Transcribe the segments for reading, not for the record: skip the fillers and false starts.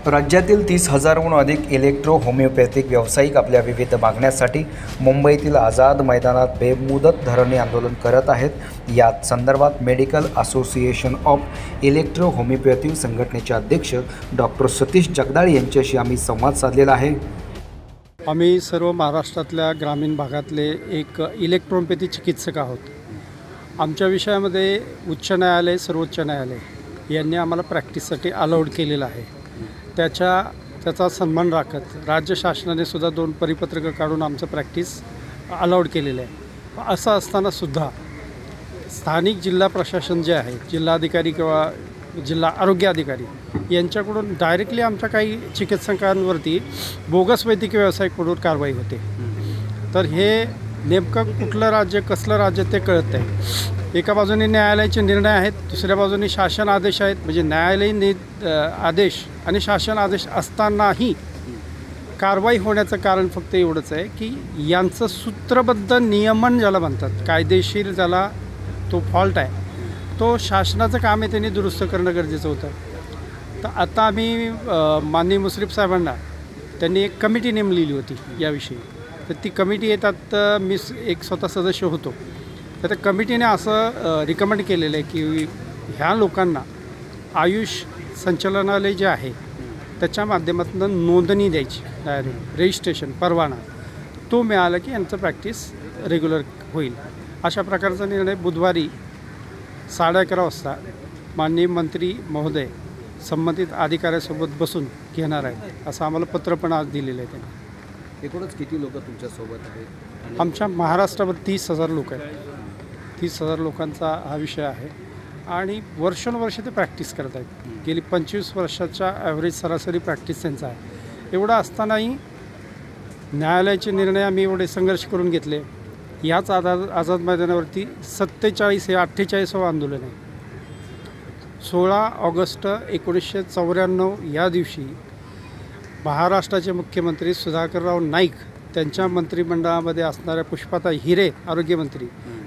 राज्यातील 30,000हून अधिक electro homeopathic व्यावसायिक आपल्या विविध मागण्यासाठी मुंबईतील आझाद मैदानात बेमुदत धरणे आंदोलन करत आहेत। याच संदर्भात medical association of electro homeopathy संघटनेचे अध्यक्ष डॉक्टर सतीश जगदाळे यांच्याशी आम्ही संवाद साधलेला आहे। आम्ही सर्व महाराष्ट्रातल्या ग्रामीण भागातले एक इलेक्ट्रोपॅथी चिकित्सक आहोत। आमच्या विषयामध्ये उच्च न्यायालय, सर्वोच्च न्यायालय यांनी आम्हाला प्रॅक्टिससाठी अलाउड केलेलं आहे। त्याचा सन्मान राखत राज्य शासनाने सुद्धा 2 परिपत्रकं काढून आमचं प्रॅक्टिस अलाउड केलेलं आहे। असं असताना सुद्धा स्थानिक जिल्हा प्रशासन जे आहे, जिल्हाधिकारी किंवा जिल्हा आरोग्य अधिकारी यांच्याकडून डायरेक्टली आमच्या काही चिकित्सकांवरती बोगस वैद्यकीय व्यावसायिकांकडून कारवाई होते। तर हे नेमकं कुठलं राज्य, कसलं राज्य ते कळत नाही। एका बाजूने न्यायालयाचे निर्णय आहेत, दुसऱ्या बाजूने शासन आदेश आहेत। म्हणजे न्यायालयीन आदेश आणि शासन आदेश असतानाही कारवाई होण्याचं कारण फक्त एवढंच आहे की यांचं सूत्रबद्ध नियमन ज्याला म्हणतात, कायदेशीर ज्याला तो फॉल्ट आहे, तो शासनाचं काम आहे, त्यांनी दुरुस्त करणं गरजेचं होतं। तर आता आम्ही माननीय मुश्रीफ साहेबांना त्यांनी एक कमिटी नेमलेली होती याविषयी। तर ती कमिटी येतात, मी एक स्वतः सदस्य होतो। तर त्या कमिटीने असं रिकमेंड केलेलं आहे की ह्या लोकांना आयुष संचालनालय जे आहे त्याच्या माध्यमातून नोंदणी द्यायची, डायरेक्ट रजिस्ट्रेशन, परवाना तो मिळाला की यांचं प्रॅक्टिस रेग्युलर होईल। अशा प्रकारचा निर्णय बुधवारी 11:30 वाजता माननीय मंत्री महोदय संबंधित अधिकाऱ्यासोबत बसून घेणार आहेत, असं आम्हाला पत्र पण आज दिलेलं आहे त्यांनी। एकूणच किती लोक तुमच्यासोबत आहेत? आमच्या महाराष्ट्रावर 30,000 लोक आहेत। 30,000 लोकांचा हा विषय आहे आणि वर्षानुवर्ष ते प्रॅक्टिस करत आहेत। गेली 25 वर्षाच्या ॲव्हरेज सरासरी प्रॅक्टिस त्यांचा आहे। एवढं असतानाही न्यायालयाचे निर्णय आम्ही एवढे संघर्ष करून घेतले। याच आझाद मैदानावरती 47 हे 48वं आंदोलन आहे। 16 ऑगस्ट 1994 या दिवशी महाराष्ट्राचे मुख्यमंत्री सुधाकरराव नाईक, त्यांच्या मंत्रिमंडळामध्ये असणाऱ्या पुष्पाताई हिरे आरोग्यमंत्री,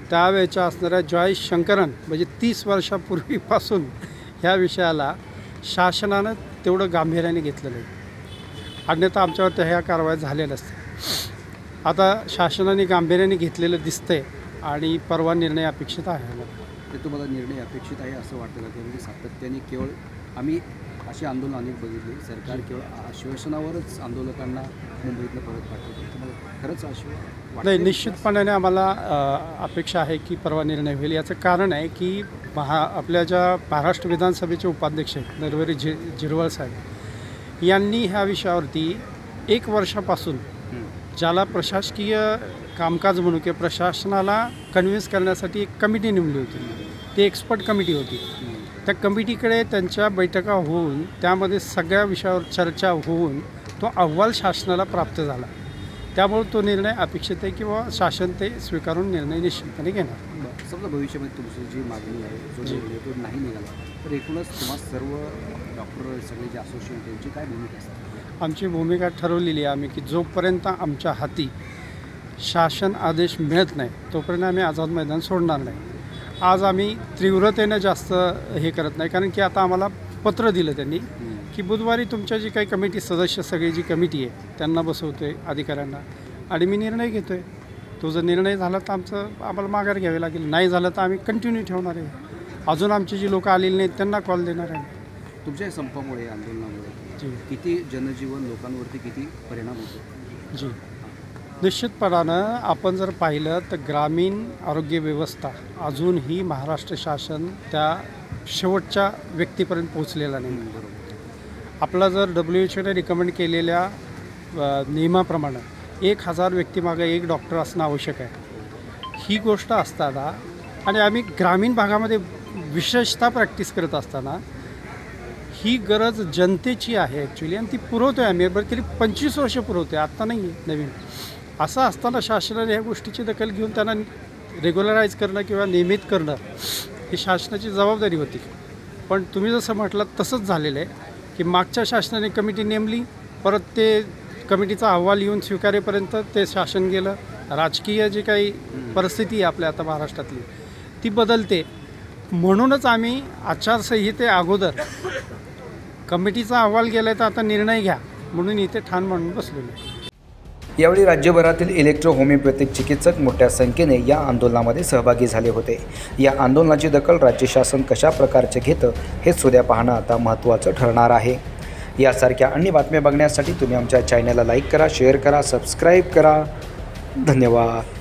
त्यावेळेच्या असणाऱ्या जॉय शंकरन, म्हणजे 30 वर्षापूर्वीपासून ह्या विषयाला शासनानं तेवढं गांभीर्याने घेतलं नाही। अन्यथा आमच्यावर ह्या कारवाया झाल्या नसत्या। आता शासनाने गांभीर्याने घेतलेलं दिसतंय आणि परवा निर्णय अपेक्षित आहे। ते तुम्हाला निर्णय अपेक्षित आहे असं वाटतं का? म्हणजे सातत्याने केवळ आम्ही अशी आंदोलन अनेक बघितली, सरकार केवळ आश्वासनावरच आंदोलकांना मुंबईतनं परत पाठवते, तुम्हाला खरंच आश्वासन नाही? निश्चितपणाने आम्हाला अपेक्षा आहे की परवा निर्णय होईल। याचं कारण आहे की आपल्या ज्या महाराष्ट्र विधानसभेचे उपाध्यक्ष आहेत नरहरी झिरवळ साहेब यांनी ह्या विषयावरती 1 वर्षापासून ज्याला प्रशासकीय कामकाज म्हणू किंवा प्रशासनाला कन्व्हिन्स करण्यासाठी एक कमिटी नेमली होती। ती एक्सपर्ट कमिटी होती। त्या कमिटीकडे त्यांच्या बैठका होऊन त्यामध्ये सगळ्या विषयावर चर्चा होऊन तो अहवाल शासनाला प्राप्त झाला। त्यामुळे तो निर्णय अपेक्षित आहे किंवा शासन ते स्वीकारून निर्णय निश्चितपणे घेणार। समजा भविष्यामध्ये तुमची जी मागणी आहे, जो निर्णय तो नाही निघाला, तर एकूणच तुम्हाला सर्व डॉक्टर सगळे जे असोसिएशन त्यांची काय भूमिका असते? आमची भूमिका ठरवलेली आहे आम्ही की जोपर्यंत आमच्या हाती शासन आदेश मिळत नाही तोपर्यंत आम्ही आझाद मैदान सोडणार नाही। आज आम्ही तीव्रतेने जास्त हे करत नाही, कारण की आता आम्हाला पत्र दिलं त्यांनी की बुधवारी तुमच्या जी काही कमिटी सदस्य, सगळी जी कमिटी आहे त्यांना बसवतो आहे अधिकाऱ्यांना, आणि मी निर्णय घेतो आहे। तो जर निर्णय झाला तर आम्हाला माघार घ्यावी लागेल, नाही झालं तर आम्ही कंटिन्यू ठेवणार आहे। अजून आमची जी लोकं आलेली नाहीत त्यांना कॉल देणार आहे। तुमच्या संपामुळे, आंदोलनामुळे किती जनजीवन, लोकांवरती किती परिणाम होतो? जी, निश्चितपणानं आपण जर पाहिलं तर ग्रामीण आरोग्य व्यवस्था अजूनही महाराष्ट्र शासन त्या शेवटच्या व्यक्तीपर्यंत पोहोचलेला नाही। आपला जर WHOने रिकमेंड केलेल्या नियमाप्रमाणे 1000 व्यक्तीमागे 1 डॉक्टर असणं आवश्यक आहे। ही गोष्ट असताना आणि आम्ही ग्रामीण भागामध्ये विशेषतः प्रॅक्टिस करत असताना ही गरज जनतेची आहे ॲक्च्युली, आणि ती पुरवतो आहे आम्ही। बरं, तरी 25 वर्ष पुरवतो आहे, आत्ता नाही आहे नवीन। असं असताना शासनाने ह्या गोष्टीची दखल घेऊन त्यांना रेग्युलराईज करणं किंवा नियमित करणं ही शासनाची जबाबदारी होती। पण तुम्ही जसं म्हटलं तसंच झालेलं आहे की मागच्या शासनाने कमिटी नेमली, परत ते कमिटीचा अहवाल येऊन स्वीकारेपर्यंत ते शासन गेलं। राजकीय जी काही परिस्थिती आहे आपल्या आता महाराष्ट्रातली ती बदलते, म्हणूनच आम्ही आचारसंहिते अगोदर कमिटीचा अहवाल गेला आहे तर आता निर्णय घ्या म्हणून इथे ठाण म्हणून बसलेलो आहे. यावेळी राज्यभरातील इलेक्ट्रो होमिओपॅथिक चिकित्सक मोठ्या संख्येने या आंदोलनामध्ये सहभागी झाले होते. या आंदोलनाची दखल राज्य शासन कशा प्रकारचे घेतं हे सुद्धा पाहणं आता महत्त्वाचं ठरणार आहे. यासारख्या अन्य बातम्या बघण्यासाठी तुम्ही आमच्या चॅनलला लाईक करा, शेअर करा, सबस्क्राईब करा. धन्यवाद.